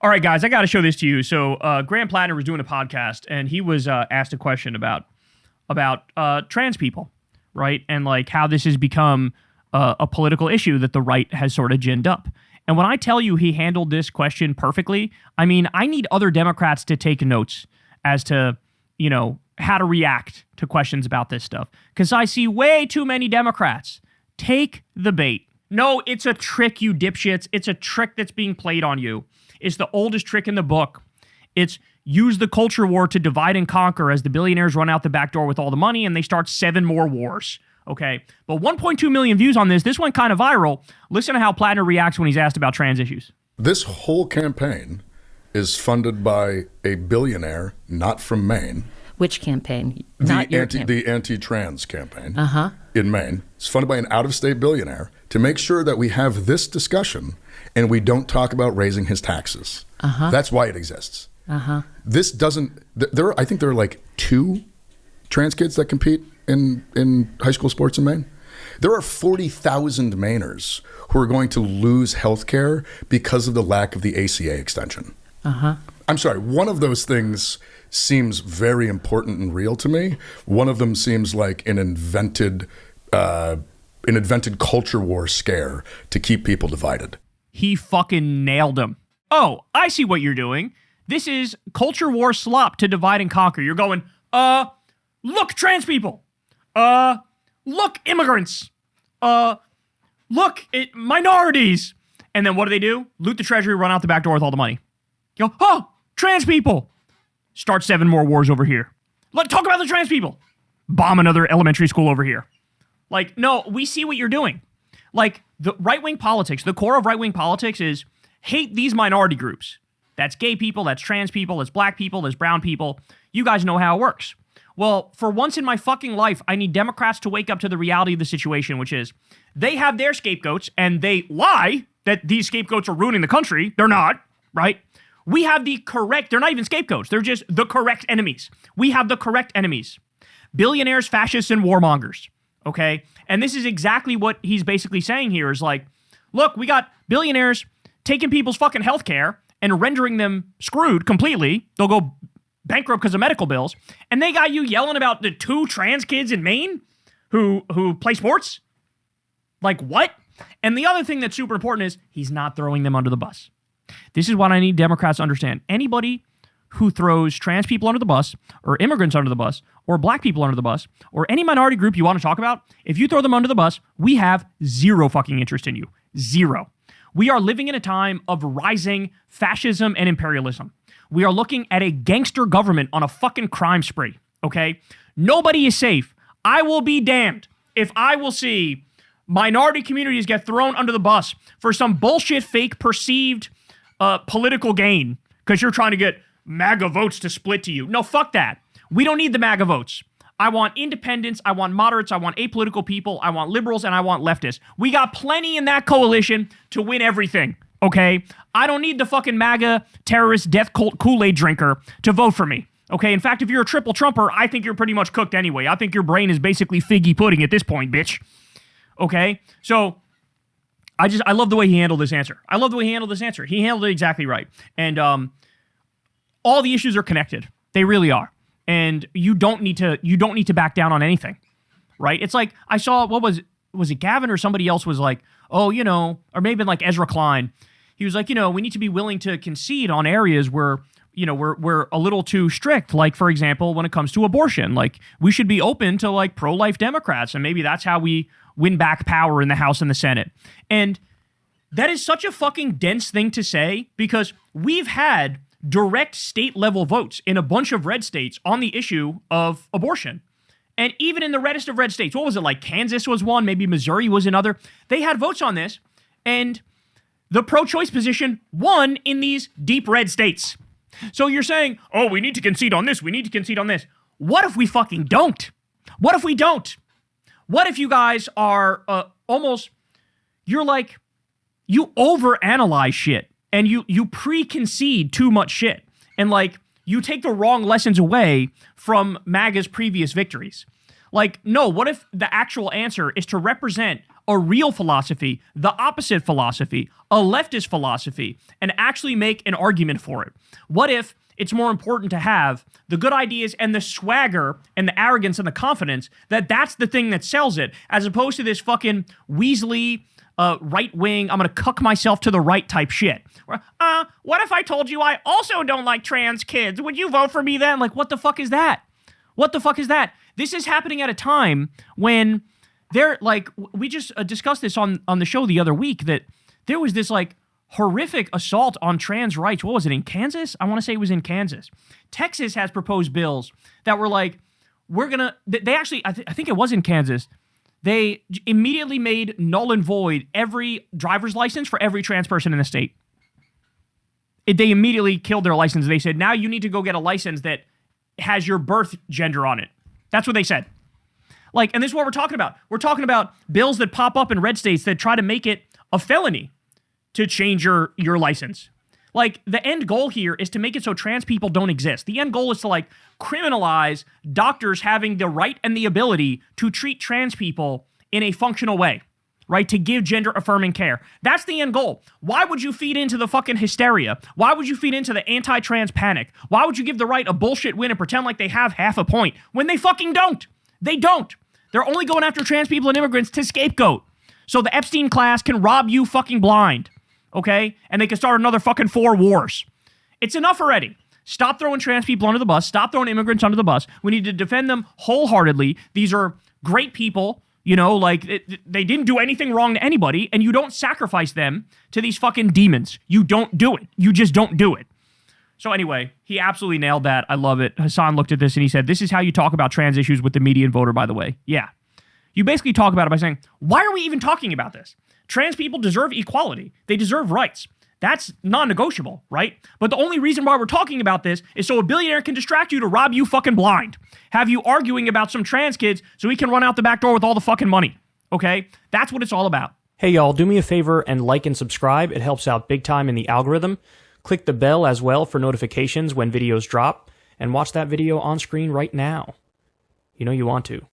All right, guys, I got to show this to you. So Graham Platner was doing a podcast, and he was asked a question about trans people, right? And like how this has become a political issue that the right has sort of ginned up. And when I tell you he handled this question perfectly, I mean, I need other Democrats to take notes as to, you know, how to react to questions about this stuff. Because I see way too many Democrats take the bait. No, it's a trick, you dipshits. It's a trick that's being played on you. It's the oldest trick in the book. It's use the culture war to divide and conquer as the billionaires run out the back door with all the money and they start 7 more wars. Okay, but 1.2 million views on this. This went kind of viral. Listen to how Platner reacts when he's asked about trans issues. This whole campaign is funded by a billionaire not from Maine. Which campaign? The anti-trans campaign in Maine. It's funded by an out-of-state billionaire to make sure that we have this discussion and we don't talk about raising his taxes. That's why it exists. This doesn't. I think there are like 2 trans kids that compete in high school sports in Maine. There are 40,000 Mainers who are going to lose health care because of the lack of the ACA extension. I'm sorry, one of those things seems very important and real to me. One of them seems like an invented culture war scare to keep people divided. He fucking nailed him. Oh, I see what you're doing. This is culture war slop to divide and conquer. You're going, look, trans people. Look, immigrants. Look, minorities. And then what do? Loot the treasury, run out the back door with all the money. You go, oh, trans people. Start 7 more wars over here. Talk about the trans people. Bomb another elementary school over here. Like, no, we see what you're doing. Like, the right-wing politics, the core of right-wing politics is hate these minority groups. That's gay people, that's trans people, that's black people, that's brown people. You guys know how it works. Well, for once in my fucking life, I need Democrats to wake up to the reality of the situation, which is they have their scapegoats and they lie that these scapegoats are ruining the country. They're not, right? We have the correct, they're not even scapegoats. They're just the correct enemies. We have the correct enemies. Billionaires, fascists, and warmongers, okay? And this is exactly what he's basically saying here is like, look, we got billionaires taking people's fucking health care and rendering them screwed completely. They'll go bankrupt because of medical bills. And they got you yelling about the 2 trans kids in Maine who play sports? Like, what? And the other thing that's super important is he's not throwing them under the bus. This is what I need Democrats to understand. Anybody who throws trans people under the bus, or immigrants under the bus, or black people under the bus, or any minority group you want to talk about, if you throw them under the bus, we have 0 fucking interest in you. 0. We are living in a time of rising fascism and imperialism. We are looking at a gangster government on a fucking crime spree, okay? Nobody is safe. I will be damned if I will see minority communities get thrown under the bus for some bullshit, fake, perceived political gain because you're trying to get MAGA votes to split to you. No, fuck that. We don't need the MAGA votes. I want independents, I want moderates, I want apolitical people, I want liberals, and I want leftists. We got plenty in that coalition to win everything, okay? I don't need the fucking MAGA terrorist death cult Kool-Aid drinker to vote for me, okay? In fact, if you're a triple Trumper, I think you're pretty much cooked anyway. I think your brain is basically figgy pudding at this point, bitch. Okay? So, I love the way he handled this answer. He handled it exactly right. And all the issues are connected. They really are. And you don't need to back down on anything, right? It's like I saw, what was it Gavin or somebody else was like, oh, you know, or maybe like Ezra Klein. He was like, you know, we need to be willing to concede on areas where, you know, we're a little too strict. Like, for example, when it comes to abortion, like we should be open to like pro-life Democrats. And maybe that's how we win back power in the House and the Senate. And that is such a fucking dense thing to say because we've had direct state level votes in a bunch of red states on the issue of abortion. And even in the reddest of red states, what was it like? Kansas was one, maybe Missouri was another. They had votes on this, and the pro-choice position won in these deep red states. So you're saying, oh, we need to concede on this, we need to concede on this. What if we fucking don't? What if we don't? What if you guys are you're like, you overanalyze shit. And you preconcede too much shit. And like, you take the wrong lessons away from MAGA's previous victories. Like, no, what if the actual answer is to represent a real philosophy, the opposite philosophy, a leftist philosophy, and actually make an argument for it? What if it's more important to have the good ideas and the swagger and the arrogance and the confidence that's the thing that sells it, as opposed to this fucking Weasley, right-wing, I'm gonna cuck myself to the right type shit. What if I told you I also don't like trans kids? Would you vote for me then? Like, what the fuck is that? What the fuck is that? This is happening at a time when they're like, we just discussed this on the show the other week, that there was this like horrific assault on trans rights. What was it, in Kansas? I want to say it was in Kansas. Texas has proposed bills that were like, they actually, I think it was in Kansas, they immediately made null and void every driver's license for every trans person in the state. They immediately killed their license. They said, now you need to go get a license that has your birth gender on it. That's what they said. Like, and this is what we're talking about. We're talking about bills that pop up in red states that try to make it a felony to change your license. Like, the end goal here is to make it so trans people don't exist. The end goal is to, like, criminalize doctors having the right and the ability to treat trans people in a functional way, right? To give gender-affirming care. That's the end goal. Why would you feed into the fucking hysteria? Why would you feed into the anti-trans panic? Why would you give the right a bullshit win and pretend like they have half a point when they fucking don't? They don't. They're only going after trans people and immigrants to scapegoat, so the Epstein class can rob you fucking blind, okay? And they can start another fucking 4 wars. It's enough already. Stop throwing trans people under the bus. Stop throwing immigrants under the bus. We need to defend them wholeheartedly. These are great people, you know, like, they didn't do anything wrong to anybody, and you don't sacrifice them to these fucking demons. You don't do it. You just don't do it. So anyway, he absolutely nailed that. I love it. Hassan looked at this and he said, this is how you talk about trans issues with the median voter, by the way. Yeah. You basically talk about it by saying, why are we even talking about this? Trans people deserve equality. They deserve rights. That's non-negotiable, right? But the only reason why we're talking about this is so a billionaire can distract you to rob you fucking blind. Have you arguing about some trans kids so he can run out the back door with all the fucking money, okay? That's what it's all about. Hey y'all, do me a favor and like and subscribe. It helps out big time in the algorithm. Click the bell as well for notifications when videos drop, and watch that video on screen right now. You know you want to.